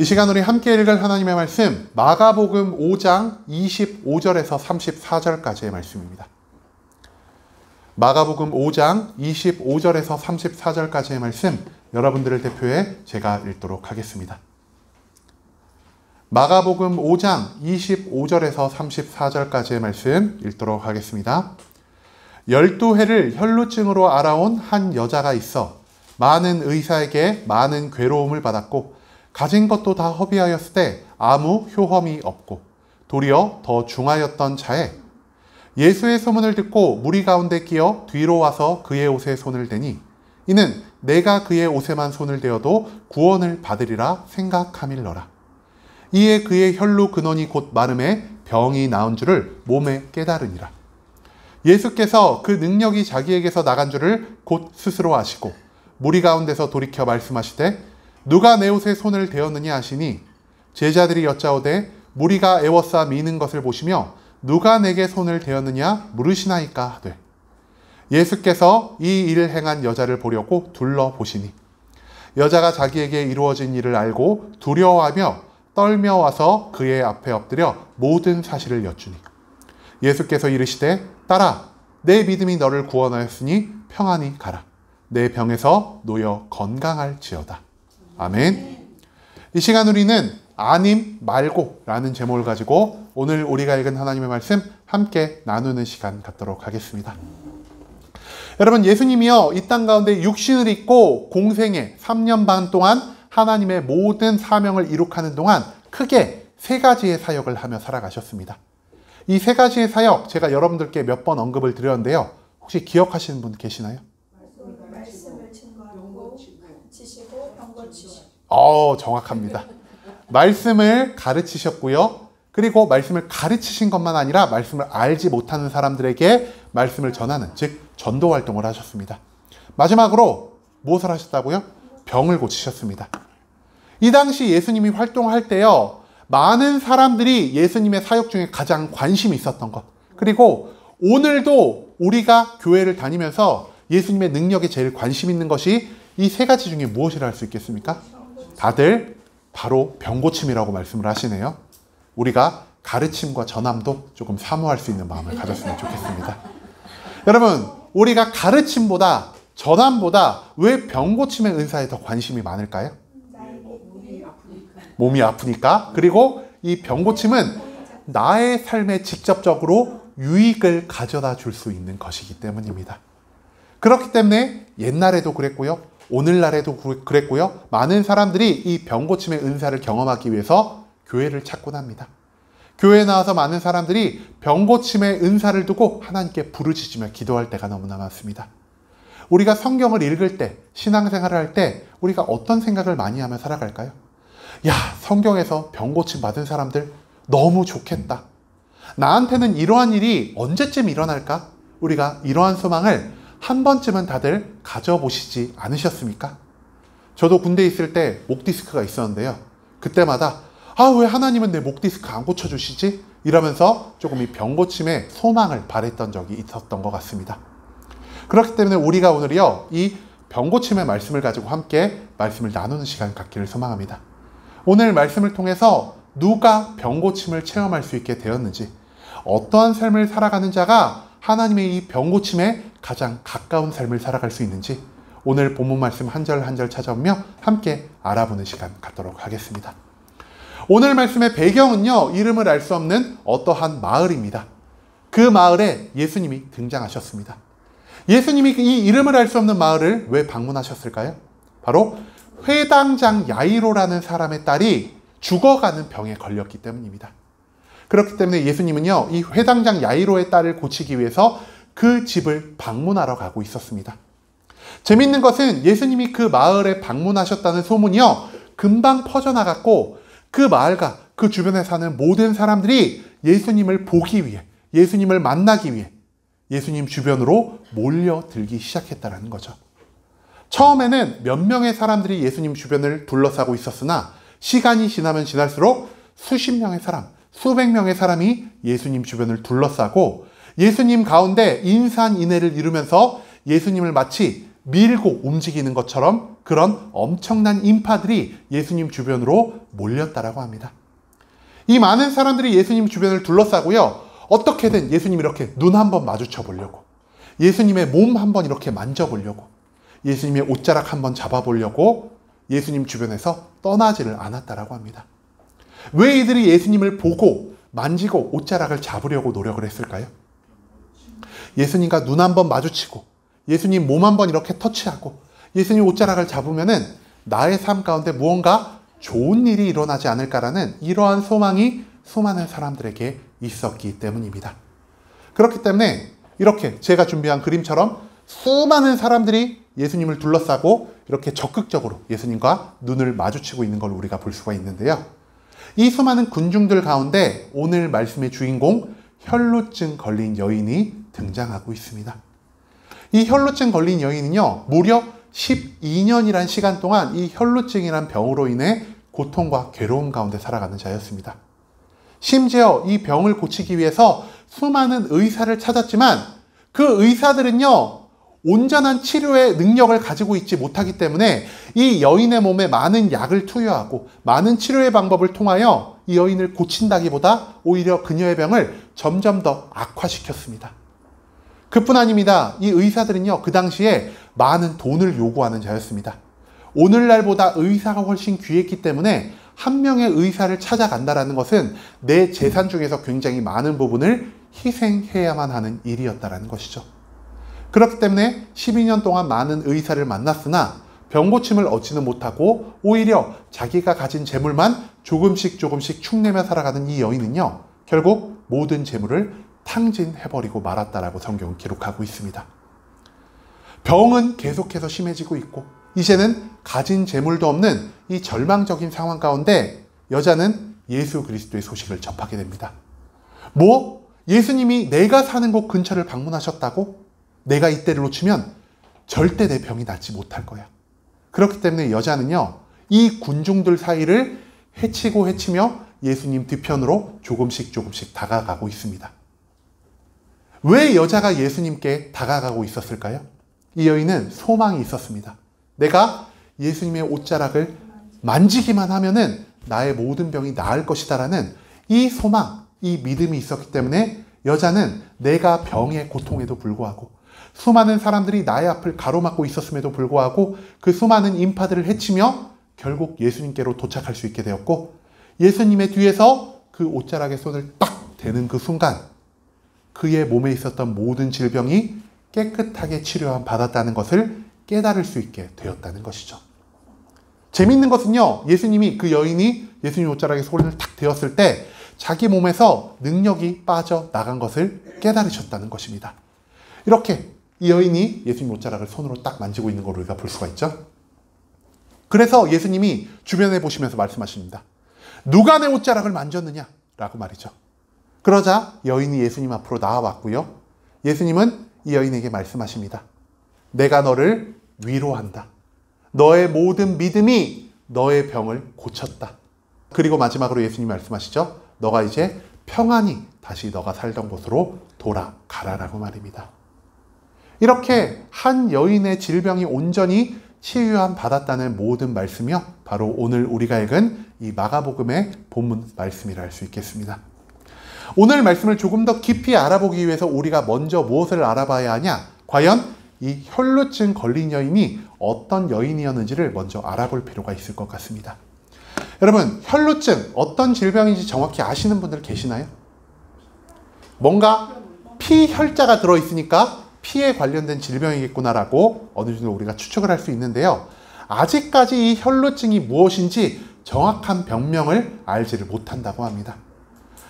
이 시간 우리 함께 읽을 하나님의 말씀 마가복음 5장 25절에서 34절까지의 말씀입니다. 마가복음 5장 25절에서 34절까지의 말씀 여러분들을 대표해 제가 읽도록 하겠습니다. 마가복음 5장 25절에서 34절까지의 말씀 읽도록 하겠습니다. 12해를 혈루증으로 알아온 한 여자가 있어 많은 의사에게 많은 괴로움을 받았고 가진 것도 다 허비하였을 때 아무 효험이 없고 도리어 더 중하였던 차에 예수의 소문을 듣고 무리 가운데 끼어 뒤로 와서 그의 옷에 손을 대니 이는 내가 그의 옷에만 손을 대어도 구원을 받으리라 생각함일러라. 이에 그의 혈루 근원이 곧 마름에 병이 나은 줄을 몸에 깨달으니라. 예수께서 그 능력이 자기에게서 나간 줄을 곧 스스로 아시고 무리 가운데서 돌이켜 말씀하시되 누가 내 옷에 손을 대었느냐 하시니 제자들이 여짜오되 무리가 애워싸 미는 것을 보시며 누가 내게 손을 대었느냐 물으시나이까 하되 예수께서 이 일을 행한 여자를 보려고 둘러보시니 여자가 자기에게 이루어진 일을 알고 두려워하며 떨며 와서 그의 앞에 엎드려 모든 사실을 여쭈니 예수께서 이르시되 딸아 내 믿음이 너를 구원하였으니 평안히 가라. 내 병에서 놓여 건강할지어다. 아멘. 이 시간 우리는 아님 말고 라는 제목을 가지고 오늘 우리가 읽은 하나님의 말씀 함께 나누는 시간 갖도록 하겠습니다. 여러분 예수님이요 이 땅 가운데 육신을 입고 공생애 3년 반 동안 하나님의 모든 사명을 이룩하는 동안 크게 세 가지의 사역을 하며 살아가셨습니다. 이 세 가지의 사역 제가 여러분들께 몇 번 언급을 드렸는데요. 혹시 기억하시는 분 계시나요? 말씀을 증거하고 가르치시고 병 고치시고. 정확합니다. 말씀을 가르치셨고요. 그리고 말씀을 가르치신 것만 아니라 말씀을 알지 못하는 사람들에게 말씀을 전하는 즉 전도 활동을 하셨습니다. 마지막으로 무엇을 하셨다고요? 병을 고치셨습니다. 이 당시 예수님이 활동할 때요. 많은 사람들이 예수님의 사역 중에 가장 관심이 있었던 것. 그리고 오늘도 우리가 교회를 다니면서 예수님의 능력에 제일 관심 있는 것이 이 세 가지 중에 무엇이라 할 수 있겠습니까? 다들 바로 병고침이라고 말씀을 하시네요. 우리가 가르침과 전함도 조금 사모할 수 있는 마음을 가졌으면 좋겠습니다. 여러분, 우리가 가르침보다 전함보다 왜 병고침의 은사에 더 관심이 많을까요? 몸이 아프니까. 그리고 이 병고침은 나의 삶에 직접적으로 유익을 가져다 줄 수 있는 것이기 때문입니다. 그렇기 때문에 옛날에도 그랬고요. 오늘날에도 그랬고요. 많은 사람들이 이 병고침의 은사를 경험하기 위해서 교회를 찾곤 합니다. 교회에 나와서 많은 사람들이 병고침의 은사를 두고 하나님께 부르짖으며 기도할 때가 너무나 많습니다. 우리가 성경을 읽을 때, 신앙생활을 할 때 우리가 어떤 생각을 많이 하며 살아갈까요? 야, 성경에서 병고침 받은 사람들 너무 좋겠다. 나한테는 이러한 일이 언제쯤 일어날까? 우리가 이러한 소망을 한 번쯤은 다들 가져보시지 않으셨습니까? 저도 군대에 있을 때 목 디스크가 있었는데요. 그때마다 왜 하나님은 내 목 디스크 안 고쳐주시지? 이러면서 조금 이 병고침에 소망을 바랬던 적이 있었던 것 같습니다. 그렇기 때문에 우리가 오늘이요 이 병고침의 말씀을 가지고 함께 말씀을 나누는 시간 갖기를 소망합니다. 오늘 말씀을 통해서 누가 병고침을 체험할 수 있게 되었는지, 어떠한 삶을 살아가는 자가 하나님의 이 병고침에 가장 가까운 삶을 살아갈 수 있는지 오늘 본문 말씀 한 절 한 절 찾아오며 함께 알아보는 시간 갖도록 하겠습니다. 오늘 말씀의 배경은요, 이름을 알 수 없는 어떠한 마을입니다. 그 마을에 예수님이 등장하셨습니다. 예수님이 이 이름을 알 수 없는 마을을 왜 방문하셨을까요? 바로 회당장 야이로라는 사람의 딸이 죽어가는 병에 걸렸기 때문입니다. 그렇기 때문에 예수님은요, 이 회당장 야이로의 딸을 고치기 위해서 그 집을 방문하러 가고 있었습니다. 재밌는 것은 예수님이 그 마을에 방문하셨다는 소문이요, 금방 퍼져나갔고 그 마을과 그 주변에 사는 모든 사람들이 예수님을 보기 위해, 예수님을 만나기 위해 예수님 주변으로 몰려들기 시작했다는 거죠. 처음에는 몇 명의 사람들이 예수님 주변을 둘러싸고 있었으나 시간이 지나면 지날수록 수십 명의 사람, 수백 명의 사람이 예수님 주변을 둘러싸고 예수님 가운데 인산인해를 이루면서 예수님을 마치 밀고 움직이는 것처럼 그런 엄청난 인파들이 예수님 주변으로 몰렸다라고 합니다. 이 많은 사람들이 예수님 주변을 둘러싸고요. 어떻게든 예수님 이렇게 눈 한번 마주쳐 보려고, 예수님의 몸 한번 이렇게 만져보려고, 예수님의 옷자락 한번 잡아보려고 예수님 주변에서 떠나지를 않았다라고 합니다. 왜 이들이 예수님을 보고 만지고 옷자락을 잡으려고 노력을 했을까요? 예수님과 눈 한번 마주치고 예수님 몸 한번 이렇게 터치하고 예수님 옷자락을 잡으면은 나의 삶 가운데 무언가 좋은 일이 일어나지 않을까라는 이러한 소망이 수많은 사람들에게 있었기 때문입니다. 그렇기 때문에 이렇게 제가 준비한 그림처럼 수많은 사람들이 예수님을 둘러싸고 이렇게 적극적으로 예수님과 눈을 마주치고 있는 걸 우리가 볼 수가 있는데요. 이 수많은 군중들 가운데 오늘 말씀의 주인공 혈루증 걸린 여인이 등장하고 있습니다. 이 혈루증 걸린 여인은요, 무려 12년이란 시간 동안 이 혈루증이란 병으로 인해 고통과 괴로움 가운데 살아가는 자였습니다. 심지어 이 병을 고치기 위해서 수많은 의사를 찾았지만 그 의사들은요, 온전한 치료의 능력을 가지고 있지 못하기 때문에 이 여인의 몸에 많은 약을 투여하고 많은 치료의 방법을 통하여 이 여인을 고친다기보다 오히려 그녀의 병을 점점 더 악화시켰습니다. 그뿐 아닙니다. 이 의사들은요, 그 당시에 많은 돈을 요구하는 자였습니다. 오늘날보다 의사가 훨씬 귀했기 때문에 한 명의 의사를 찾아간다는 것은 내 재산 중에서 굉장히 많은 부분을 희생해야만 하는 일이었다는 것이죠. 그렇기 때문에 12년 동안 많은 의사를 만났으나 병 고침을 얻지는 못하고 오히려 자기가 가진 재물만 조금씩 축내며 살아가는 이 여인은요, 결국 모든 재물을 탕진해버리고 말았다라고 성경은 기록하고 있습니다. 병은 계속해서 심해지고 있고 이제는 가진 재물도 없는 이 절망적인 상황 가운데 여자는 예수 그리스도의 소식을 접하게 됩니다. 뭐? 예수님이 내가 사는 곳 근처를 방문하셨다고? 내가 이때를 놓치면 절대 내 병이 낫지 못할 거야. 그렇기 때문에 여자는요, 이 군중들 사이를 헤치며 예수님 뒤편으로 조금씩 다가가고 있습니다. 왜 여자가 예수님께 다가가고 있었을까요? 이 여인은 소망이 있었습니다. 내가 예수님의 옷자락을 만지기만 하면은 나의 모든 병이 나을 것이다라는 이 소망, 이 믿음이 있었기 때문에 여자는 내가 병의 고통에도 불구하고 수많은 사람들이 나의 앞을 가로막고 있었음에도 불구하고 그 수많은 인파들을 헤치며 결국 예수님께로 도착할 수 있게 되었고, 예수님의 뒤에서 그 옷자락에 손을 딱 대는 그 순간 그의 몸에 있었던 모든 질병이 깨끗하게 치료함 받았다는 것을 깨달을 수 있게 되었다는 것이죠. 재미있는 것은요, 예수님이 그 여인이 예수님 옷자락에 손을 탁 대었을 때 자기 몸에서 능력이 빠져나간 것을 깨달으셨다는 것입니다. 이렇게 이 여인이 예수님 옷자락을 손으로 딱 만지고 있는 걸 우리가 볼 수가 있죠. 그래서 예수님이 주변에 보시면서 말씀하십니다. 누가 내 옷자락을 만졌느냐? 라고 말이죠. 그러자 여인이 예수님 앞으로 나와왔고요. 예수님은 이 여인에게 말씀하십니다. 내가 너를 위로한다. 너의 모든 믿음이 너의 병을 고쳤다. 그리고 마지막으로 예수님이 말씀하시죠. 너가 이제 평안히 다시 너가 살던 곳으로 돌아가라라고 말입니다. 이렇게 한 여인의 질병이 온전히 치유함 받았다는 모든 말씀이요, 바로 오늘 우리가 읽은 이 마가복음의 본문 말씀이라 할 수 있겠습니다. 오늘 말씀을 조금 더 깊이 알아보기 위해서 우리가 먼저 무엇을 알아봐야 하냐? 과연 이 혈루증 걸린 여인이 어떤 여인이었는지를 먼저 알아볼 필요가 있을 것 같습니다. 여러분, 혈루증 어떤 질병인지 정확히 아시는 분들 계시나요? 뭔가 피혈자가 들어있으니까 피에 관련된 질병이겠구나라고 어느 정도 우리가 추측을 할 수 있는데요. 아직까지 이 혈루증이 무엇인지 정확한 병명을 알지를 못한다고 합니다.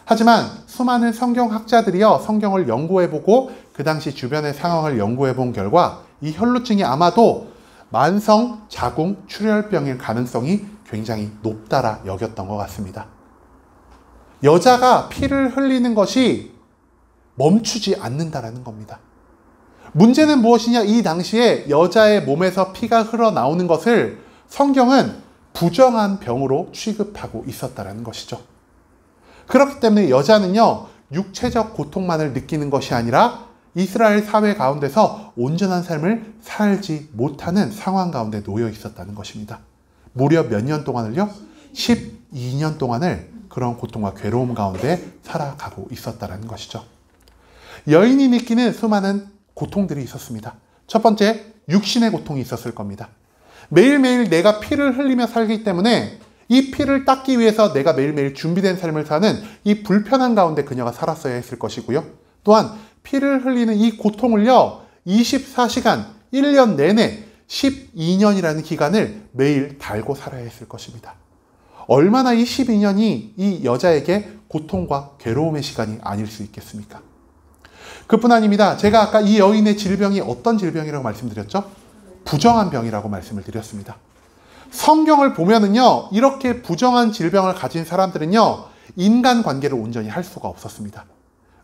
하지만 수많은 성경학자들이요, 성경을 연구해보고 그 당시 주변의 상황을 연구해본 결과 이 혈루증이 아마도 만성 자궁 출혈병일 가능성이 굉장히 높다라 여겼던 것 같습니다. 여자가 피를 흘리는 것이 멈추지 않는다라는 겁니다. 문제는 무엇이냐? 이 당시에 여자의 몸에서 피가 흘러나오는 것을 성경은 부정한 병으로 취급하고 있었다는 것이죠. 그렇기 때문에 여자는요, 육체적 고통만을 느끼는 것이 아니라 이스라엘 사회 가운데서 온전한 삶을 살지 못하는 상황 가운데 놓여 있었다는 것입니다. 무려 몇 년 동안을요? 12년 동안을 그런 고통과 괴로움 가운데 살아가고 있었다는 것이죠. 여인이 느끼는 수많은 고통들이 있었습니다. 첫 번째, 육신의 고통이 있었을 겁니다. 매일매일 내가 피를 흘리며 살기 때문에 이 피를 닦기 위해서 내가 매일매일 준비된 삶을 사는 이 불편한 가운데 그녀가 살았어야 했을 것이고요. 또한 피를 흘리는 이 고통을요, 24시간, 1년 내내 12년이라는 기간을 매일 달고 살아야 했을 것입니다. 얼마나 이 12년이 이 여자에게 고통과 괴로움의 시간이 아닐 수 있겠습니까? 그뿐 아닙니다. 제가 아까 이 여인의 질병이 어떤 질병이라고 말씀드렸죠? 부정한 병이라고 말씀을 드렸습니다. 성경을 보면은요, 이렇게 부정한 질병을 가진 사람들은요, 인간관계를 온전히 할 수가 없었습니다.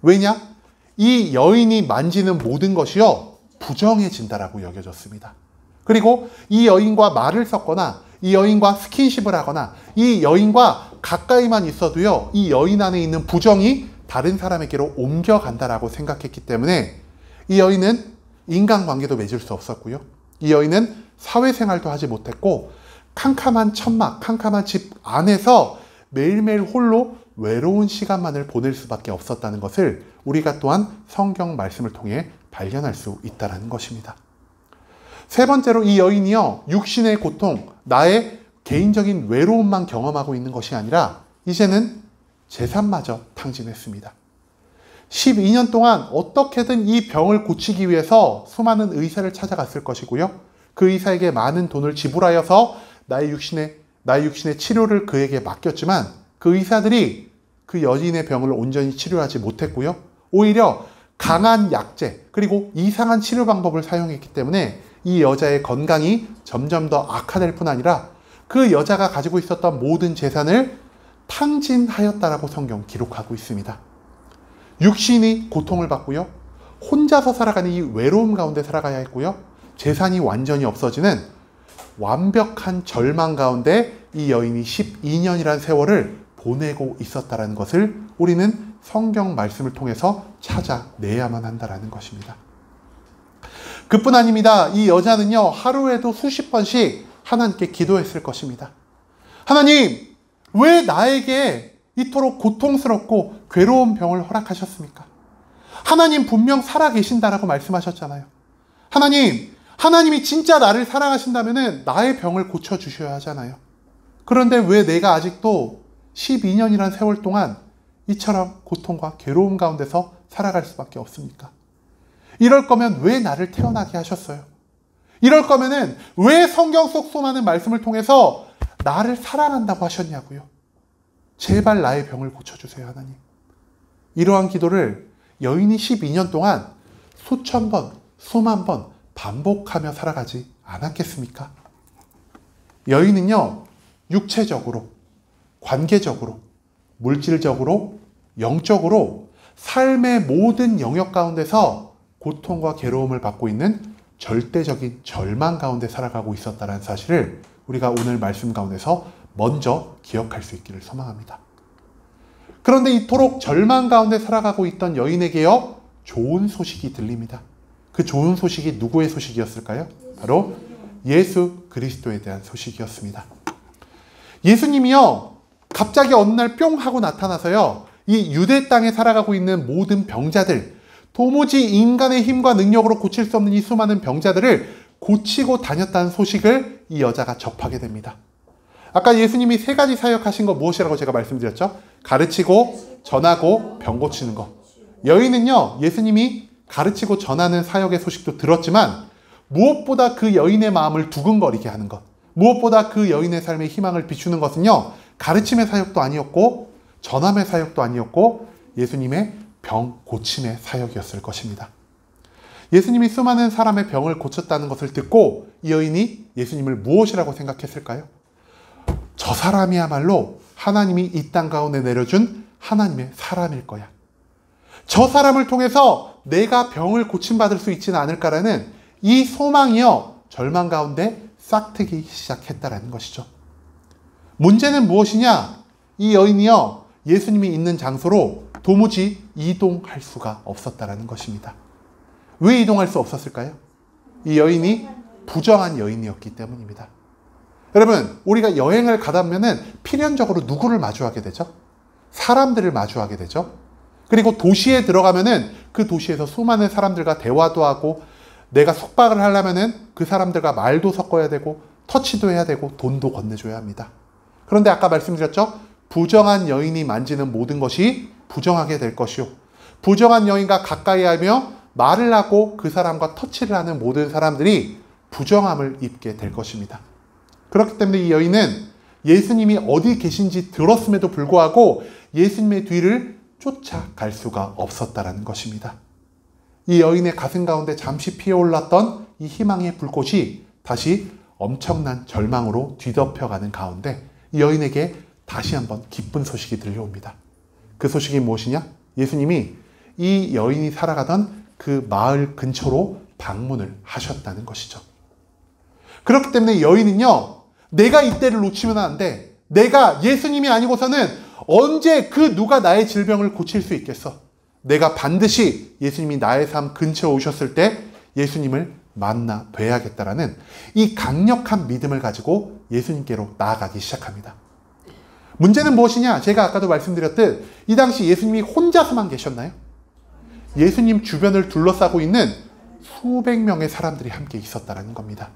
왜냐? 이 여인이 만지는 모든 것이요, 부정해진다라고 여겨졌습니다. 그리고 이 여인과 말을 섞거나 이 여인과 스킨십을 하거나 이 여인과 가까이만 있어도요, 이 여인 안에 있는 부정이 다른 사람에게로 옮겨간다라고 생각했기 때문에 이 여인은 인간관계도 맺을 수 없었고요. 이 여인은 사회생활도 하지 못했고 캄캄한 천막, 캄캄한 집 안에서 매일매일 홀로 외로운 시간만을 보낼 수밖에 없었다는 것을 우리가 또한 성경 말씀을 통해 발견할 수 있다는 것입니다. 세 번째로 이 여인이요, 육신의 고통, 나의 개인적인 외로움만 경험하고 있는 것이 아니라 이제는 재산마저 탕진했습니다. 12년 동안 어떻게든 이 병을 고치기 위해서 수많은 의사를 찾아갔을 것이고요. 그 의사에게 많은 돈을 지불하여서 나의 육신의 치료를 그에게 맡겼지만 그 의사들이 그 여인의 병을 온전히 치료하지 못했고요. 오히려 강한 약제 그리고 이상한 치료 방법을 사용했기 때문에 이 여자의 건강이 점점 더 악화될 뿐 아니라 그 여자가 가지고 있었던 모든 재산을 탕진하였다라고 성경 기록하고 있습니다. 육신이 고통을 받고요. 혼자서 살아가는 이 외로움 가운데 살아가야 했고요. 재산이 완전히 없어지는 완벽한 절망 가운데 이 여인이 12년이라는 세월을 보내고 있었다는 것을 우리는 성경 말씀을 통해서 찾아내야만 한다는 것입니다. 그뿐 아닙니다. 이 여자는요, 하루에도 수십 번씩 하나님께 기도했을 것입니다. 하나님, 왜 나에게 이토록 고통스럽고 괴로운 병을 허락하셨습니까? 하나님 분명 살아계신다라고 말씀하셨잖아요. 하나님이 진짜 나를 사랑하신다면 나의 병을 고쳐주셔야 하잖아요. 그런데 왜 내가 아직도 12년이라는 세월 동안 이처럼 고통과 괴로움 가운데서 살아갈 수밖에 없습니까? 이럴 거면 왜 나를 태어나게 하셨어요? 이럴 거면은 왜 성경 속 수많은 말씀을 통해서 나를 사랑한다고 하셨냐고요? 제발 나의 병을 고쳐주세요, 하나님. 이러한 기도를 여인이 12년 동안 수천 번, 수만 번 반복하며 살아가지 않았겠습니까? 여인은요, 육체적으로, 관계적으로, 물질적으로, 영적으로 삶의 모든 영역 가운데서 고통과 괴로움을 받고 있는 절대적인 절망 가운데 살아가고 있었다는 사실을 우리가 오늘 말씀 가운데서 먼저 기억할 수 있기를 소망합니다. 그런데 이토록 절망 가운데 살아가고 있던 여인에게요, 좋은 소식이 들립니다. 그 좋은 소식이 누구의 소식이었을까요? 바로 예수 그리스도에 대한 소식이었습니다. 예수님이요, 갑자기 어느 날 뿅 하고 나타나서요, 이 유대 땅에 살아가고 있는 모든 병자들, 도무지 인간의 힘과 능력으로 고칠 수 없는 이 수많은 병자들을 고치고 다녔다는 소식을 이 여자가 접하게 됩니다. 아까 예수님이 세 가지 사역하신 거 무엇이라고 제가 말씀드렸죠? 가르치고, 전하고, 병 고치는 거. 여인은요, 예수님이 가르치고 전하는 사역의 소식도 들었지만 무엇보다 그 여인의 마음을 두근거리게 하는 것, 무엇보다 그 여인의 삶에 희망을 비추는 것은요, 가르침의 사역도 아니었고 전함의 사역도 아니었고 예수님의 병 고침의 사역이었을 것입니다. 예수님이 수많은 사람의 병을 고쳤다는 것을 듣고 이 여인이 예수님을 무엇이라고 생각했을까요? 저 사람이야말로 하나님이 이 땅 가운데 내려준 하나님의 사람일 거야. 저 사람을 통해서 내가 병을 고침받을 수 있지는 않을까라는 이 소망이요, 절망 가운데 싹트기 시작했다라는 것이죠. 문제는 무엇이냐? 이 여인이요, 예수님이 있는 장소로 도무지 이동할 수가 없었다라는 것입니다. 왜 이동할 수 없었을까요? 이 여인이 부정한 여인이었기 때문입니다. 여러분, 우리가 여행을 가다 보면은 필연적으로 누구를 마주하게 되죠? 사람들을 마주하게 되죠. 그리고 도시에 들어가면은 그 도시에서 수많은 사람들과 대화도 하고, 내가 숙박을 하려면은 그 사람들과 말도 섞어야 되고, 터치도 해야 되고, 돈도 건네줘야 합니다. 그런데 아까 말씀드렸죠? 부정한 여인이 만지는 모든 것이 부정하게 될 것이요, 부정한 여인과 가까이 하며 말을 하고 그 사람과 터치를 하는 모든 사람들이 부정함을 입게 될 것입니다. 그렇기 때문에 이 여인은 예수님이 어디 계신지 들었음에도 불구하고 예수님의 뒤를 쫓아갈 수가 없었다는 것입니다. 이 여인의 가슴 가운데 잠시 피어올랐던 이 희망의 불꽃이 다시 엄청난 절망으로 뒤덮여가는 가운데 이 여인에게 다시 한번 기쁜 소식이 들려옵니다. 그 소식이 무엇이냐? 예수님이 이 여인이 살아가던 그 마을 근처로 방문을 하셨다는 것이죠. 그렇기 때문에 여인은요, 내가 이때를 놓치면 안 돼. 내가 예수님이 아니고서는 언제 그 누가 나의 질병을 고칠 수 있겠어? 내가 반드시 예수님이 나의 삶 근처에 오셨을 때 예수님을 만나 뵈야겠다라는 이 강력한 믿음을 가지고 예수님께로 나아가기 시작합니다. 문제는 무엇이냐? 제가 아까도 말씀드렸듯 이 당시 예수님이 혼자서만 계셨나요? 예수님 주변을 둘러싸고 있는 수백 명의 사람들이 함께 있었다는 겁니다.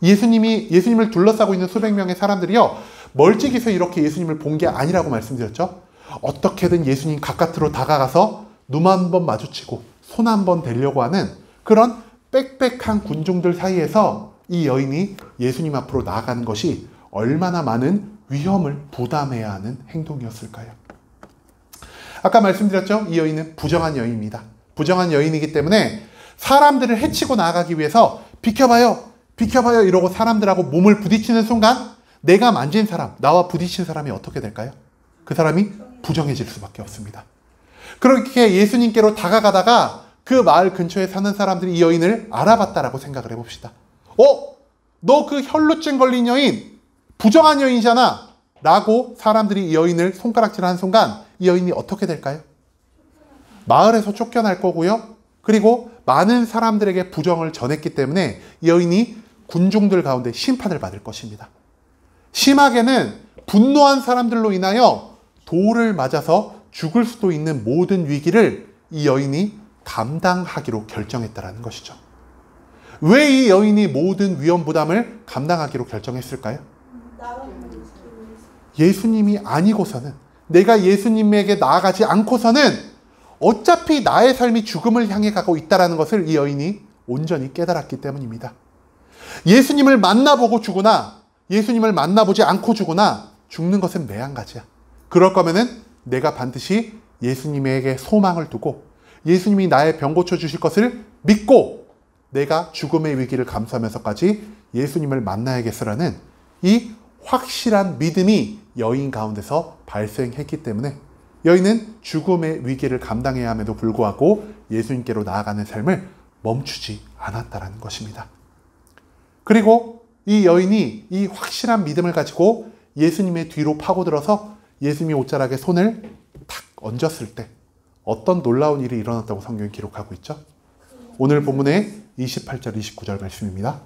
예수님을 둘러싸고 있는 수백 명의 사람들이요, 멀찍이서 이렇게 예수님을 본 게 아니라고 말씀드렸죠. 어떻게든 예수님 가까스로 다가가서 눈 한 번 마주치고 손 한 번 대려고 하는 그런 빽빽한 군중들 사이에서 이 여인이 예수님 앞으로 나아가는 것이 얼마나 많은 위험을 부담해야 하는 행동이었을까요? 아까 말씀드렸죠? 이 여인은 부정한 여인입니다. 부정한 여인이기 때문에 사람들을 해치고 나아가기 위해서 비켜봐요, 비켜봐요 이러고 사람들하고 몸을 부딪히는 순간 내가 만진 사람, 나와 부딪힌 사람이 어떻게 될까요? 그 사람이 부정해질 수밖에 없습니다. 그렇게 예수님께로 다가가다가 그 마을 근처에 사는 사람들이 이 여인을 알아봤다라고 생각을 해봅시다. 너 그 혈루증 걸린 여인, 부정한 여인이잖아 라고 사람들이 이 여인을 손가락질하는 순간 이 여인이 어떻게 될까요? 마을에서 쫓겨날 거고요. 그리고 많은 사람들에게 부정을 전했기 때문에 이 여인이 군중들 가운데 심판을 받을 것입니다. 심하게는 분노한 사람들로 인하여 돌을 맞아서 죽을 수도 있는 모든 위기를 이 여인이 감당하기로 결정했다는 것이죠. 왜 이 여인이 모든 위험 부담을 감당하기로 결정했을까요? 예수님이 아니고서는, 내가 예수님에게 나아가지 않고서는 어차피 나의 삶이 죽음을 향해 가고 있다는 것을 이 여인이 온전히 깨달았기 때문입니다. 예수님을 만나보고 죽으나 예수님을 만나보지 않고 죽으나 죽는 것은 매한가지야. 그럴 거면은 내가 반드시 예수님에게 소망을 두고 예수님이 나의 병 고쳐주실 것을 믿고 내가 죽음의 위기를 감수하면서까지 예수님을 만나야겠어라는 이 확실한 믿음이 여인 가운데서 발생했기 때문에 여인은 죽음의 위기를 감당해야 함에도 불구하고 예수님께로 나아가는 삶을 멈추지 않았다는 것입니다. 그리고 이 여인이 이 확실한 믿음을 가지고 예수님의 뒤로 파고들어서 예수님의 옷자락에 손을 탁 얹었을 때 어떤 놀라운 일이 일어났다고 성경이 기록하고 있죠? 오늘 본문의 28절 29절 말씀입니다.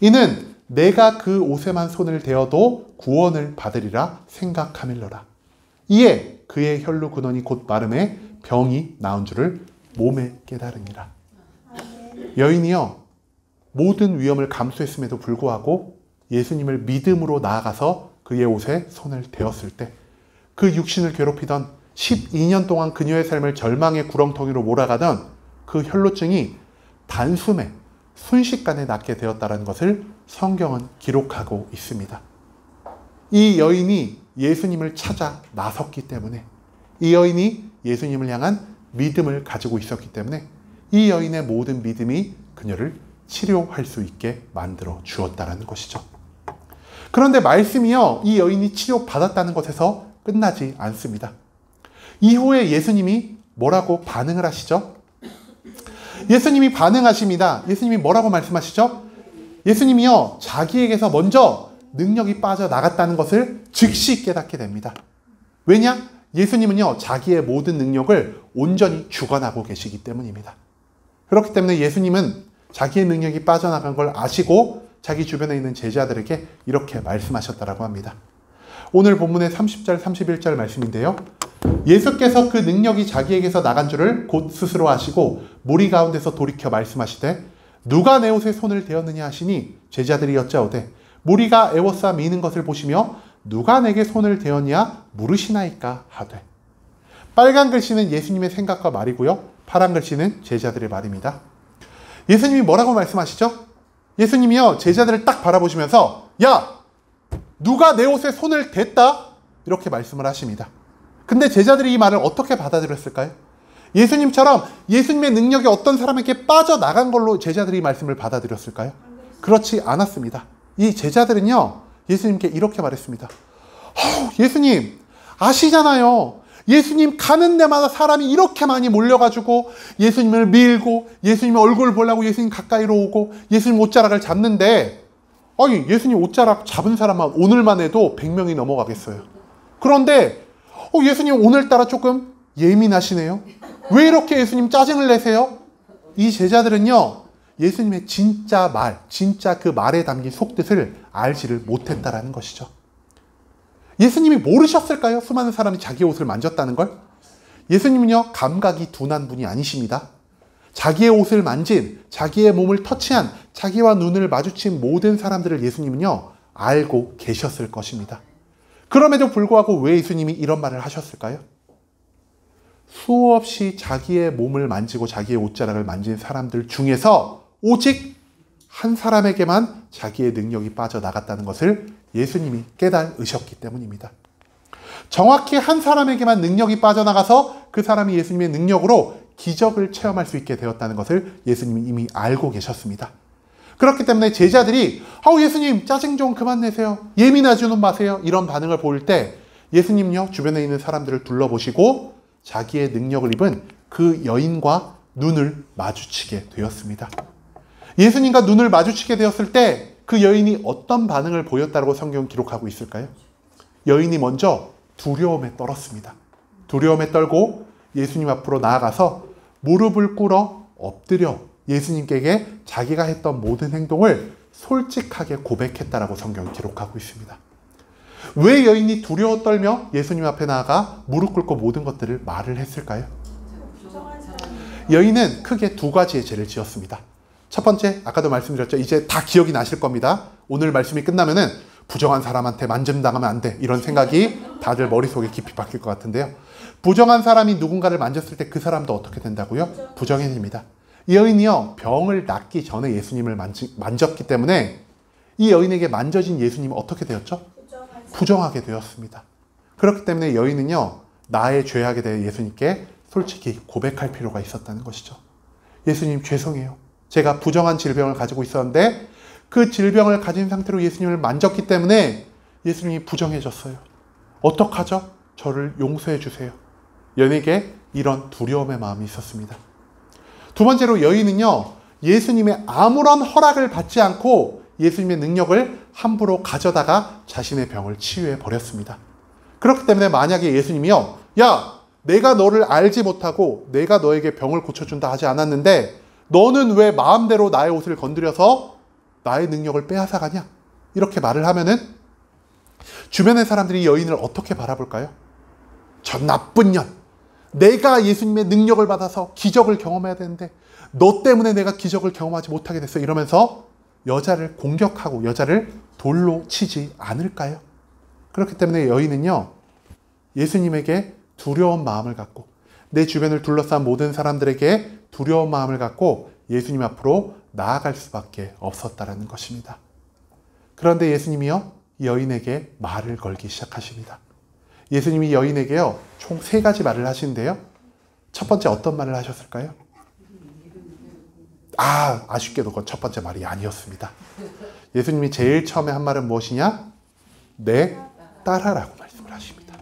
이는 내가 그 옷에만 손을 대어도 구원을 받으리라 생각하밀러라. 이에 그의 혈루 근원이 곧 마름에 병이 나은 줄을 몸에 깨달으니라. 여인이요, 모든 위험을 감수했음에도 불구하고 예수님을 믿음으로 나아가서 그의 옷에 손을 대었을 때 그 육신을 괴롭히던 12년 동안 그녀의 삶을 절망의 구렁텅이로 몰아가던 그 혈루증이 단숨에 순식간에 낫게 되었다는 것을 성경은 기록하고 있습니다. 이 여인이 예수님을 찾아 나섰기 때문에, 이 여인이 예수님을 향한 믿음을 가지고 있었기 때문에 이 여인의 모든 믿음이 그녀를 치료할 수 있게 만들어 주었다는 것이죠. 그런데 말씀이요, 이 여인이 치료받았다는 것에서 끝나지 않습니다. 이후에 예수님이 뭐라고 반응을 하시죠? 예수님이 반응하십니다. 예수님이 뭐라고 말씀하시죠? 예수님이요, 자기에게서 먼저 능력이 빠져나갔다는 것을 즉시 깨닫게 됩니다. 왜냐? 예수님은요, 자기의 모든 능력을 온전히 주관하고 계시기 때문입니다. 그렇기 때문에 예수님은 자기의 능력이 빠져나간 걸 아시고 자기 주변에 있는 제자들에게 이렇게 말씀하셨다라고 합니다. 오늘 본문의 30절, 31절 말씀인데요. 예수께서 그 능력이 자기에게서 나간 줄을 곧 스스로 아시고 무리 가운데서 돌이켜 말씀하시되 누가 내 옷에 손을 대었느냐 하시니 제자들이 여짜오되 무리가 애워싸 미는 것을 보시며 누가 내게 손을 대었냐 물으시나이까 하되. 빨간 글씨는 예수님의 생각과 말이고요. 파란 글씨는 제자들의 말입니다. 예수님이 뭐라고 말씀하시죠? 예수님이요, 제자들을 딱 바라보시면서 야! 누가 내 옷에 손을 댔다? 이렇게 말씀을 하십니다. 근데 제자들이 이 말을 어떻게 받아들였을까요? 예수님처럼 예수님의 능력이 어떤 사람에게 빠져나간 걸로 제자들이 이 말씀을 받아들였을까요? 그렇지 않았습니다. 이 제자들은요, 예수님께 이렇게 말했습니다. 예수님, 아시잖아요. 예수님 가는 데마다 사람이 이렇게 많이 몰려가지고 예수님을 밀고 예수님 얼굴 보려고 예수님 가까이로 오고 예수님 옷자락을 잡는데, 아니 예수님 옷자락 잡은 사람만 오늘만 해도 100명이 넘어가겠어요. 그런데 예수님 오늘따라 조금 예민하시네요. 왜 이렇게 예수님 짜증을 내세요? 이 제자들은요, 예수님의 진짜 말, 진짜 그 말에 담긴 속뜻을 알지를 못했다라는 것이죠. 예수님이 모르셨을까요? 수많은 사람이 자기 옷을 만졌다는 걸? 예수님은요, 감각이 둔한 분이 아니십니다. 자기의 옷을 만진, 자기의 몸을 터치한, 자기와 눈을 마주친 모든 사람들을 예수님은요, 알고 계셨을 것입니다. 그럼에도 불구하고 왜 예수님이 이런 말을 하셨을까요? 수없이 자기의 몸을 만지고 자기의 옷자락을 만진 사람들 중에서 오직 한 사람에게만 자기의 능력이 빠져나갔다는 것을 예수님이 깨달으셨기 때문입니다. 정확히 한 사람에게만 능력이 빠져나가서 그 사람이 예수님의 능력으로 기적을 체험할 수 있게 되었다는 것을 예수님이 이미 알고 계셨습니다. 그렇기 때문에 제자들이 예수님 짜증 좀 그만 내세요. 예민하지는 마세요. 이런 반응을 보일 때 예수님요, 주변에 있는 사람들을 둘러보시고 자기의 능력을 입은 그 여인과 눈을 마주치게 되었습니다. 예수님과 눈을 마주치게 되었을 때 그 여인이 어떤 반응을 보였다고 성경은 기록하고 있을까요? 여인이 먼저 두려움에 떨었습니다. 두려움에 떨고 예수님 앞으로 나아가서 무릎을 꿇어 엎드려 예수님께 자기가 했던 모든 행동을 솔직하게 고백했다라고 성경은 기록하고 있습니다. 왜 여인이 두려워 떨며 예수님 앞에 나아가 무릎 꿇고 모든 것들을 말을 했을까요? 여인은 크게 두 가지의 죄를 지었습니다. 첫 번째, 아까도 말씀드렸죠. 이제 다 기억이 나실 겁니다. 오늘 말씀이 끝나면은 부정한 사람한테 만짐당하면 안 돼. 이런 생각이 다들 머릿속에 깊이 박힐 것 같은데요. 부정한 사람이 누군가를 만졌을 때 그 사람도 어떻게 된다고요? 부정행입니다. 이 여인이요, 병을 낫기 전에 예수님을 만졌기 때문에 이 여인에게 만져진 예수님은 어떻게 되었죠? 부정하게 되었습니다. 그렇기 때문에 여인은요, 나의 죄악에 대해 예수님께 솔직히 고백할 필요가 있었다는 것이죠. 예수님 죄송해요. 제가 부정한 질병을 가지고 있었는데 그 질병을 가진 상태로 예수님을 만졌기 때문에 예수님이 부정해졌어요. 어떡하죠? 저를 용서해 주세요. 여인에게 이런 두려움의 마음이 있었습니다. 두 번째로 여인은요, 예수님의 아무런 허락을 받지 않고 예수님의 능력을 함부로 가져다가 자신의 병을 치유해 버렸습니다. 그렇기 때문에 만약에 예수님이요, 야, 내가 너를 알지 못하고 내가 너에게 병을 고쳐준다 하지 않았는데 너는 왜 마음대로 나의 옷을 건드려서 나의 능력을 빼앗아가냐? 이렇게 말을 하면은 주변의 사람들이 여인을 어떻게 바라볼까요? 저 나쁜 년, 내가 예수님의 능력을 받아서 기적을 경험해야 되는데 너 때문에 내가 기적을 경험하지 못하게 됐어. 이러면서 여자를 공격하고 여자를 돌로 치지 않을까요? 그렇기 때문에 여인은요, 예수님에게 두려운 마음을 갖고 내 주변을 둘러싼 모든 사람들에게 두려운 마음을 갖고 예수님 앞으로 나아갈 수밖에 없었다라는 것입니다. 그런데 예수님이요, 여인에게 말을 걸기 시작하십니다. 예수님이 여인에게요, 총 3가지 말을 하시는데요. 첫 번째 어떤 말을 하셨을까요? 아쉽게도 그건 첫 번째 말이 아니었습니다. 예수님이 제일 처음에 한 말은 무엇이냐? 내 딸아라고 말씀을 하십니다.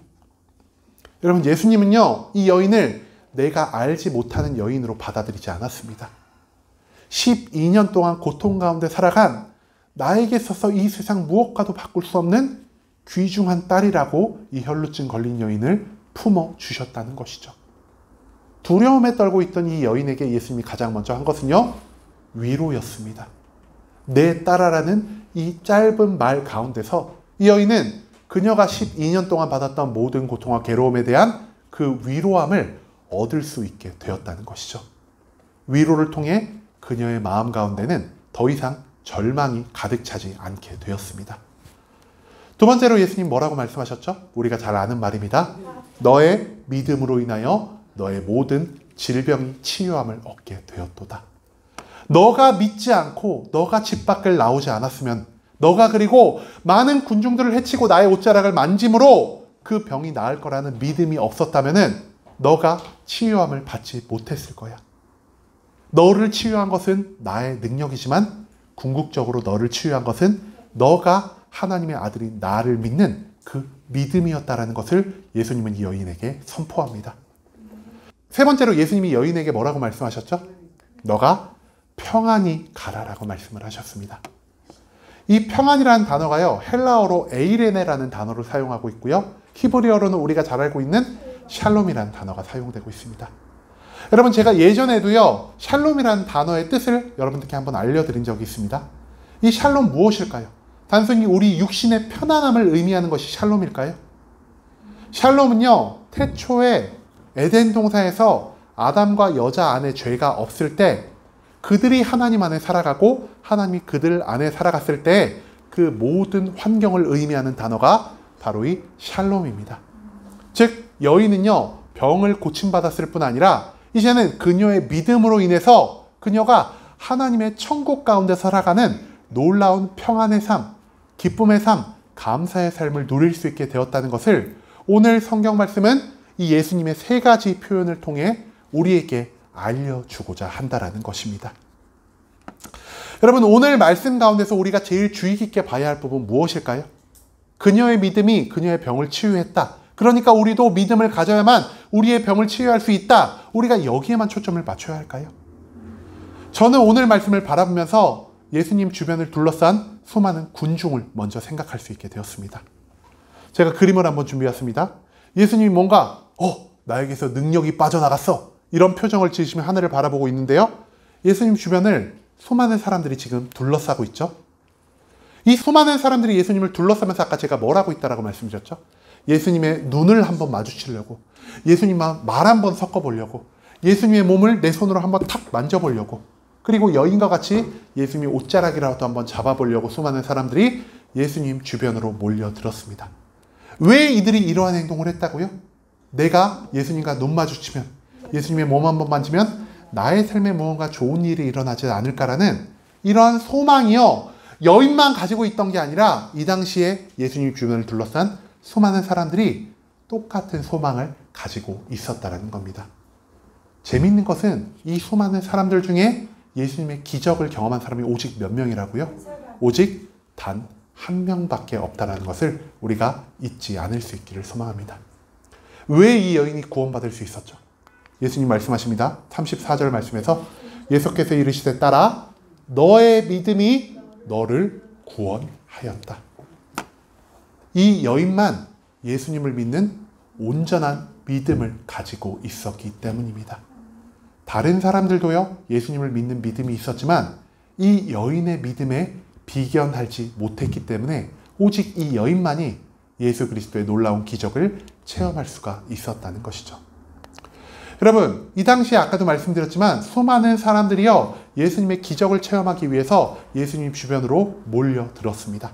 여러분, 예수님은요, 이 여인을 내가 알지 못하는 여인으로 받아들이지 않았습니다. 12년 동안 고통 가운데 살아간 나에게 있어서 이 세상 무엇과도 바꿀 수 없는 귀중한 딸이라고 이 혈루증 걸린 여인을 품어 주셨다는 것이죠. 두려움에 떨고 있던 이 여인에게 예수님이 가장 먼저 한 것은요, 위로였습니다. 네, 딸아라는 이 짧은 말 가운데서 이 여인은 그녀가 12년 동안 받았던 모든 고통과 괴로움에 대한 그 위로함을 얻을 수 있게 되었다는 것이죠. 위로를 통해 그녀의 마음 가운데는 더 이상 절망이 가득 차지 않게 되었습니다. 두 번째로 예수님 뭐라고 말씀하셨죠? 우리가 잘 아는 말입니다. 너의 믿음으로 인하여 너의 모든 질병이 치유함을 얻게 되었도다. 너가 믿지 않고 너가 집 밖을 나오지 않았으면, 너가 그리고 많은 군중들을 해치고 나의 옷자락을 만짐으로 그 병이 나을 거라는 믿음이 없었다면 너가 치유함을 받지 못했을 거야. 너를 치유한 것은 나의 능력이지만 궁극적으로 너를 치유한 것은 너가 하나님의 아들인 나를 믿는 그 믿음이었다라는 것을 예수님은 이 여인에게 선포합니다. 세 번째로 예수님이 여인에게 뭐라고 말씀하셨죠? 너가 평안히 가라라고 말씀을 하셨습니다. 이 평안이라는 단어가요, 헬라어로 에이레네라는 단어를 사용하고 있고요, 히브리어로는 우리가 잘 알고 있는 샬롬이라는 단어가 사용되고 있습니다. 여러분, 제가 예전에도요, 샬롬이라는 단어의 뜻을 여러분들께 한번 알려드린 적이 있습니다. 이 샬롬 무엇일까요? 단순히 우리 육신의 편안함을 의미하는 것이 샬롬일까요? 샬롬은요, 태초에 에덴 동산에서 아담과 여자 안에 죄가 없을 때 그들이 하나님 안에 살아가고 하나님이 그들 안에 살아갔을 때 그 모든 환경을 의미하는 단어가 바로 이 샬롬입니다. 즉, 여인은요, 병을 고침받았을 뿐 아니라 이제는 그녀의 믿음으로 인해서 그녀가 하나님의 천국 가운데 살아가는 놀라운 평안의 삶, 기쁨의 삶, 감사의 삶을 누릴 수 있게 되었다는 것을 오늘 성경 말씀은 이 예수님의 세 가지 표현을 통해 우리에게 알려주고자 한다라는 것입니다. 여러분, 오늘 말씀 가운데서 우리가 제일 주의 깊게 봐야 할 부분 무엇일까요? 그녀의 믿음이 그녀의 병을 치유했다. 그러니까 우리도 믿음을 가져야만 우리의 병을 치유할 수 있다. 우리가 여기에만 초점을 맞춰야 할까요? 저는 오늘 말씀을 바라보면서 예수님 주변을 둘러싼 수많은 군중을 먼저 생각할 수 있게 되었습니다. 제가 그림을 한번 준비했습니다. 예수님이 뭔가 나에게서 능력이 빠져나갔어, 이런 표정을 지으시며 하늘을 바라보고 있는데요, 예수님 주변을 수많은 사람들이 지금 둘러싸고 있죠. 이 수많은 사람들이 예수님을 둘러싸면서 아까 제가 뭐라고 있다라고 말씀드렸죠? 예수님의 눈을 한번 마주치려고, 예수님과 말 한번 섞어보려고, 예수님의 몸을 내 손으로 한번 탁 만져보려고, 그리고 여인과 같이 예수님의 옷자락이라도 한번 잡아보려고 수많은 사람들이 예수님 주변으로 몰려들었습니다. 왜 이들이 이러한 행동을 했다고요? 내가 예수님과 눈 마주치면, 예수님의 몸 한번 만지면 나의 삶에 무언가 좋은 일이 일어나지 않을까라는 이러한 소망이요, 여인만 가지고 있던 게 아니라 이 당시에 예수님 주변을 둘러싼 수많은 사람들이 똑같은 소망을 가지고 있었다는 겁니다. 재미있는 것은 이 수많은 사람들 중에 예수님의 기적을 경험한 사람이 오직 몇 명이라고요? 오직 단 한 명밖에 없다는 것을 우리가 잊지 않을 수 있기를 소망합니다. 왜 이 여인이 구원받을 수 있었죠? 예수님 말씀하십니다. 34절 말씀에서 예수께서 이르시되 딸아, 너의 믿음이 너를 구원하였다. 이 여인만 예수님을 믿는 온전한 믿음을 가지고 있었기 때문입니다. 다른 사람들도요, 예수님을 믿는 믿음이 있었지만 이 여인의 믿음에 비견하지 못했기 때문에 오직 이 여인만이 예수 그리스도의 놀라운 기적을 체험할 수가 있었다는 것이죠. 여러분, 이 당시에 아까도 말씀드렸지만 수많은 사람들이요, 예수님의 기적을 체험하기 위해서 예수님 주변으로 몰려들었습니다.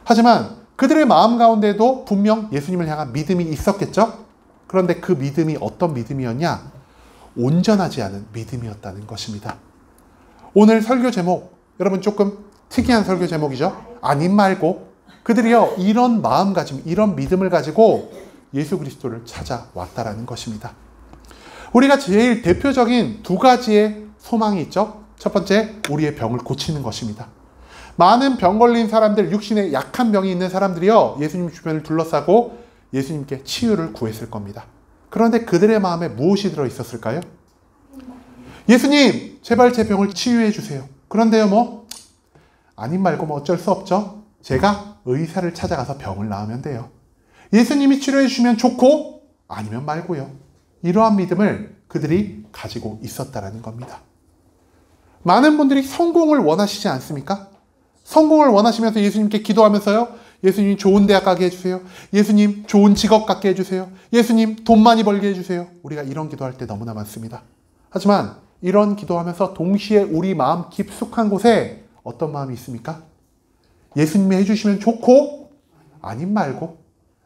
하지만 그들의 마음 가운데도 분명 예수님을 향한 믿음이 있었겠죠? 그런데 그 믿음이 어떤 믿음이었냐? 온전하지 않은 믿음이었다는 것입니다. 오늘 설교 제목, 여러분 조금 특이한 설교 제목이죠? 아님 말고 그들이요, 이런 마음가짐, 이런 믿음을 가지고 예수 그리스도를 찾아왔다라는 것입니다. 우리가 제일 대표적인 두 가지의 소망이 있죠. 첫 번째, 우리의 병을 고치는 것입니다. 많은 병 걸린 사람들, 육신에 약한 병이 있는 사람들이요, 예수님 주변을 둘러싸고 예수님께 치유를 구했을 겁니다. 그런데 그들의 마음에 무엇이 들어있었을까요? 예수님, 제발 제 병을 치유해 주세요. 그런데요, 아님 말고 어쩔 수 없죠. 제가 의사를 찾아가서 병을 나으면 돼요. 예수님이 치료해 주시면 좋고 아니면 말고요. 이러한 믿음을 그들이 가지고 있었다라는 겁니다. 많은 분들이 성공을 원하시지 않습니까? 성공을 원하시면서 예수님께 기도하면서요. 예수님 좋은 대학 가게 해주세요. 예수님 좋은 직업 갖게 해주세요. 예수님 돈 많이 벌게 해주세요. 우리가 이런 기도할 때 너무나 많습니다. 하지만 이런 기도하면서 동시에 우리 마음 깊숙한 곳에 어떤 마음이 있습니까? 예수님이 해주시면 좋고 아님 말고,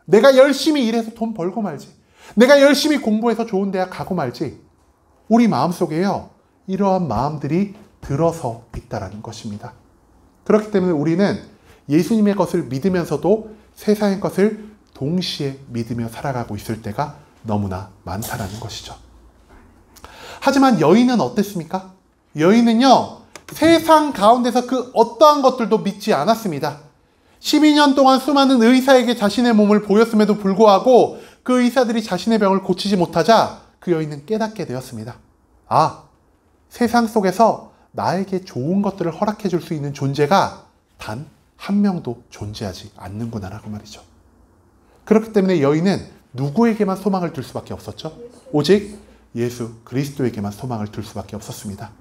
내가 열심히 일해서 돈 벌고 말지, 내가 열심히 공부해서 좋은 대학 가고 말지, 우리 마음속에요 이러한 마음들이 들어서 있다라는 것입니다. 그렇기 때문에 우리는 예수님의 것을 믿으면서도 세상의 것을 동시에 믿으며 살아가고 있을 때가 너무나 많다라는 것이죠. 하지만 여인은 어땠습니까? 여인은요, 세상 가운데서 그 어떠한 것들도 믿지 않았습니다. 12년 동안 수많은 의사에게 자신의 몸을 보였음에도 불구하고 그 의사들이 자신의 병을 고치지 못하자 그 여인은 깨닫게 되었습니다. 아, 세상 속에서 나에게 좋은 것들을 허락해 줄 수 있는 존재가 단 한 명도 존재하지 않는구나라고 말이죠. 그렇기 때문에 여인은 누구에게만 소망을 둘 수밖에 없었죠? 오직 예수 그리스도에게만 소망을 둘 수밖에 없었습니다.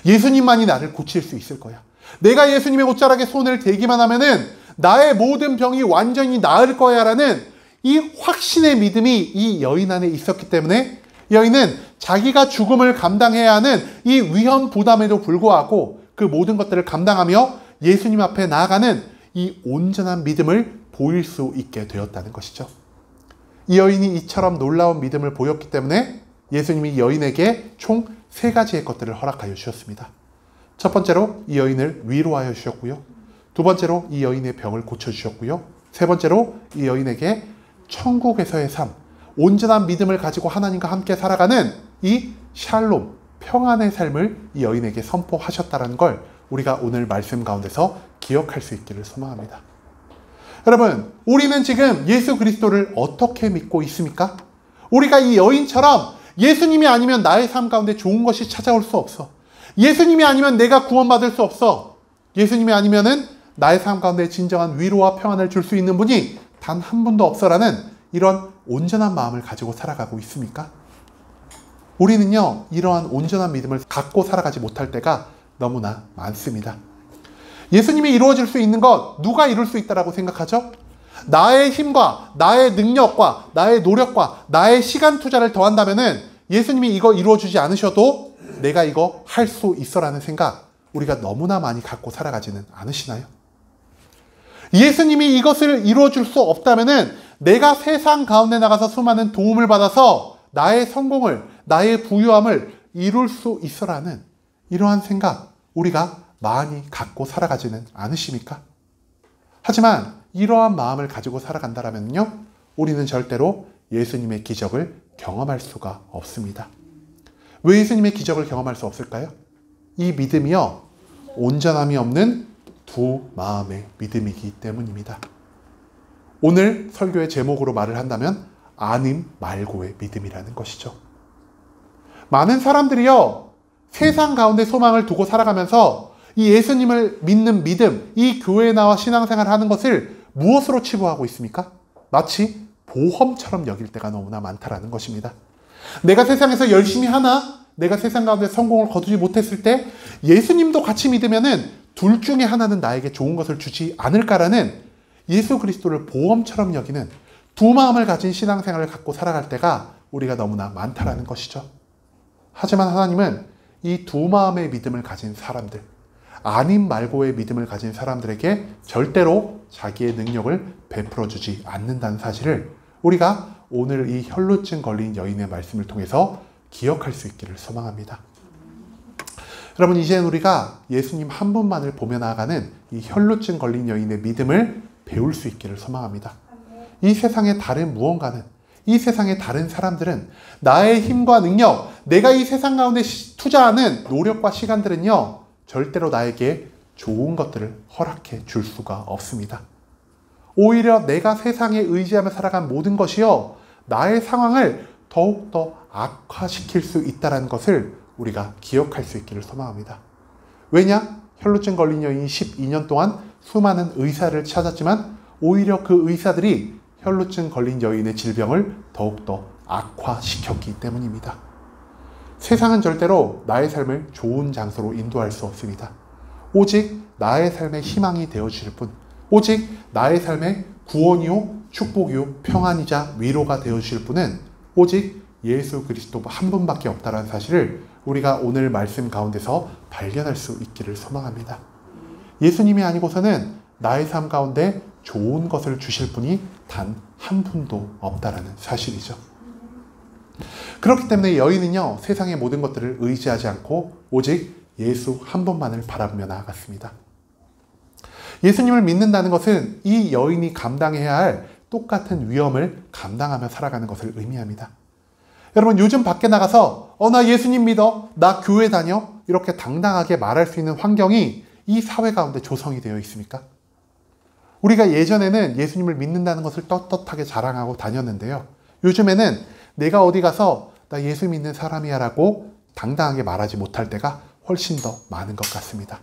예수님만이 나를 고칠 수 있을 거야. 내가 예수님의 옷자락에 손을 대기만 하면은 나의 모든 병이 완전히 나을 거야 라는 이 확신의 믿음이 이 여인 안에 있었기 때문에 여인은 자기가 죽음을 감당해야 하는 이 위험 부담에도 불구하고 그 모든 것들을 감당하며 예수님 앞에 나아가는 이 온전한 믿음을 보일 수 있게 되었다는 것이죠. 이 여인이 이처럼 놀라운 믿음을 보였기 때문에 예수님이 여인에게 총 3가지의 것들을 허락하여 주셨습니다. 첫 번째로 이 여인을 위로하여 주셨고요. 두 번째로 이 여인의 병을 고쳐주셨고요. 세 번째로 이 여인에게 천국에서의 삶, 온전한 믿음을 가지고 하나님과 함께 살아가는 이 샬롬, 평안의 삶을 이 여인에게 선포하셨다는 걸 우리가 오늘 말씀 가운데서 기억할 수 있기를 소망합니다. 여러분, 우리는 지금 예수 그리스도를 어떻게 믿고 있습니까? 우리가 이 여인처럼 예수님이 아니면 나의 삶 가운데 좋은 것이 찾아올 수 없어. 예수님이 아니면 내가 구원받을 수 없어. 예수님이 아니면은 나의 삶 가운데 진정한 위로와 평안을 줄 수 있는 분이 단 한 분도 없어라는 이런 온전한 마음을 가지고 살아가고 있습니까? 우리는요, 이러한 온전한 믿음을 갖고 살아가지 못할 때가 너무나 많습니다. 예수님이 이루어질 수 있는 것, 누가 이룰 수 있다라고 생각하죠? 나의 힘과 나의 능력과 나의 노력과 나의 시간 투자를 더한다면은 예수님이 이거 이루어주지 않으셔도 내가 이거 할 수 있어라는 생각, 우리가 너무나 많이 갖고 살아가지는 않으시나요? 예수님이 이것을 이루어줄 수 없다면은 내가 세상 가운데 나가서 수많은 도움을 받아서 나의 성공을, 나의 부유함을 이룰 수 있어라는 이러한 생각, 우리가 많이 갖고 살아가지는 않으십니까? 하지만 이러한 마음을 가지고 살아간다면요, 우리는 절대로 예수님의 기적을 경험할 수가 없습니다. 왜 예수님의 기적을 경험할 수 없을까요? 이 믿음이요, 온전함이 없는 두 마음의 믿음이기 때문입니다. 오늘 설교의 제목으로 말을 한다면 아님 말고의 믿음이라는 것이죠. 많은 사람들이요, 세상 가운데 소망을 두고 살아가면서 이 예수님을 믿는 믿음, 이 교회에 나와 신앙생활을 하는 것을 무엇으로 치부하고 있습니까? 마치 보험처럼 여길 때가 너무나 많다라는 것입니다. 내가 세상에서 열심히 하나, 내가 세상 가운데 성공을 거두지 못했을 때 예수님도 같이 믿으면은 둘 중에 하나는 나에게 좋은 것을 주지 않을까라는 예수 그리스도를 보험처럼 여기는 두 마음을 가진 신앙생활을 갖고 살아갈 때가 우리가 너무나 많다라는 것이죠. 하지만 하나님은 이 두 마음의 믿음을 가진 사람들, 아님 말고의 믿음을 가진 사람들에게 절대로 자기의 능력을 베풀어주지 않는다는 사실을 우리가 오늘 이 혈루증 걸린 여인의 말씀을 통해서 기억할 수 있기를 소망합니다. 여러분, 이제는 우리가 예수님 한 분만을 보며 나아가는 이 혈루증 걸린 여인의 믿음을 배울 수 있기를 소망합니다. 이 세상의 다른 무언가는, 이 세상의 다른 사람들은 나의 힘과 능력, 내가 이 세상 가운데 투자하는 노력과 시간들은요, 절대로 나에게 좋은 것들을 허락해 줄 수가 없습니다. 오히려 내가 세상에 의지하며 살아간 모든 것이요, 나의 상황을 더욱더 악화시킬 수 있다는 것을 우리가 기억할 수 있기를 소망합니다. 왜냐? 혈루증 걸린 여인이 12년 동안 수많은 의사를 찾았지만 오히려 그 의사들이 혈루증 걸린 여인의 질병을 더욱더 악화시켰기 때문입니다. 세상은 절대로 나의 삶을 좋은 장소로 인도할 수 없습니다. 오직 나의 삶의 희망이 되어주실 분, 오직 나의 삶의 구원이요, 축복이요, 평안이자 위로가 되어주실 분은 오직 예수 그리스도 한 분밖에 없다는 사실을 우리가 오늘 말씀 가운데서 발견할 수 있기를 소망합니다. 예수님이 아니고서는 나의 삶 가운데 좋은 것을 주실 분이 단 한 분도 없다라는 사실이죠. 그렇기 때문에 여인은요, 세상의 모든 것들을 의지하지 않고 오직 예수 한 분만을 바라보며 나아갔습니다. 예수님을 믿는다는 것은 이 여인이 감당해야 할 똑같은 위험을 감당하며 살아가는 것을 의미합니다. 여러분, 요즘 밖에 나가서 나 예수님 믿어, 나 교회 다녀, 이렇게 당당하게 말할 수 있는 환경이 이 사회 가운데 조성이 되어 있습니까? 우리가 예전에는 예수님을 믿는다는 것을 떳떳하게 자랑하고 다녔는데요. 요즘에는 내가 어디 가서 나 예수 믿는 사람이야 라고 당당하게 말하지 못할 때가 훨씬 더 많은 것 같습니다.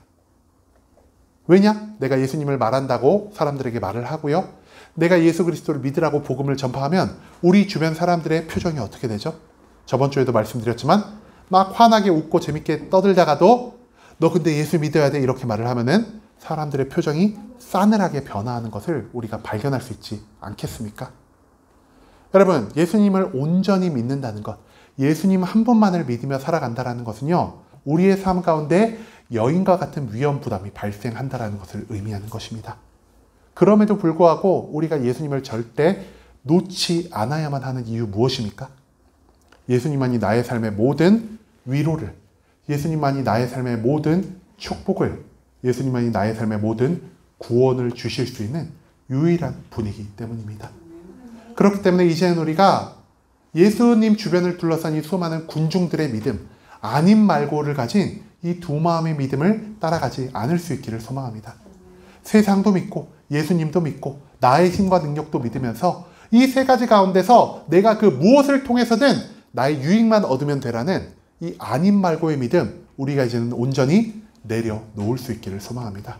왜냐? 내가 예수님을 말한다고 사람들에게 말을 하고요. 내가 예수 그리스도를 믿으라고 복음을 전파하면 우리 주변 사람들의 표정이 어떻게 되죠? 저번 주에도 말씀드렸지만 막 환하게 웃고 재밌게 떠들다가도 너 근데 예수 믿어야 돼 이렇게 말을 하면은 사람들의 표정이 싸늘하게 변화하는 것을 우리가 발견할 수 있지 않겠습니까? 여러분, 예수님을 온전히 믿는다는 것, 예수님 한 분만을 믿으며 살아간다는 것은요, 우리의 삶 가운데 여인과 같은 위험 부담이 발생한다는 것을 의미하는 것입니다. 그럼에도 불구하고 우리가 예수님을 절대 놓지 않아야만 하는 이유 무엇입니까? 예수님만이 나의 삶의 모든 위로를, 예수님만이 나의 삶의 모든 축복을, 예수님만이 나의 삶의 모든 구원을 주실 수 있는 유일한 분이기 때문입니다. 그렇기 때문에 이제는 우리가 예수님 주변을 둘러싼 이 수많은 군중들의 믿음, 아님 말고를 가진 이 두 마음의 믿음을 따라가지 않을 수 있기를 소망합니다. 세상도 믿고 예수님도 믿고 나의 힘과 능력도 믿으면서 이 세 가지 가운데서 내가 그 무엇을 통해서든 나의 유익만 얻으면 되라는 이 아님 말고의 믿음, 우리가 이제는 온전히 내려놓을 수 있기를 소망합니다.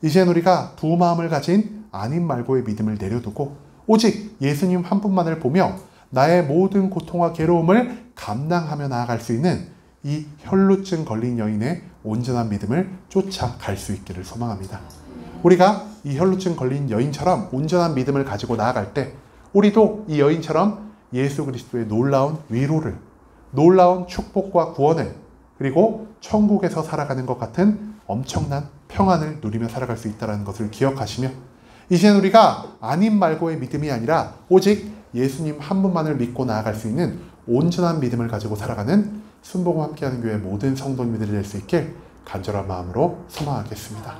이제는 우리가 두 마음을 가진 아님 말고의 믿음을 내려두고 오직 예수님 한 분만을 보며 나의 모든 고통과 괴로움을 감당하며 나아갈 수 있는 이 혈루증 걸린 여인의 온전한 믿음을 쫓아갈 수 있기를 소망합니다. 우리가 이 혈루증 걸린 여인처럼 온전한 믿음을 가지고 나아갈 때 우리도 이 여인처럼 예수 그리스도의 놀라운 위로를, 놀라운 축복과 구원을, 그리고 천국에서 살아가는 것 같은 엄청난 평안을 누리며 살아갈 수 있다는 것을 기억하시며 이제는 우리가 아님 말고의 믿음이 아니라 오직 예수님 한 분만을 믿고 나아갈 수 있는 온전한 믿음을 가지고 살아가는 순복음 함께하는 교회 모든 성도님들이 될 수 있길 간절한 마음으로 소망하겠습니다.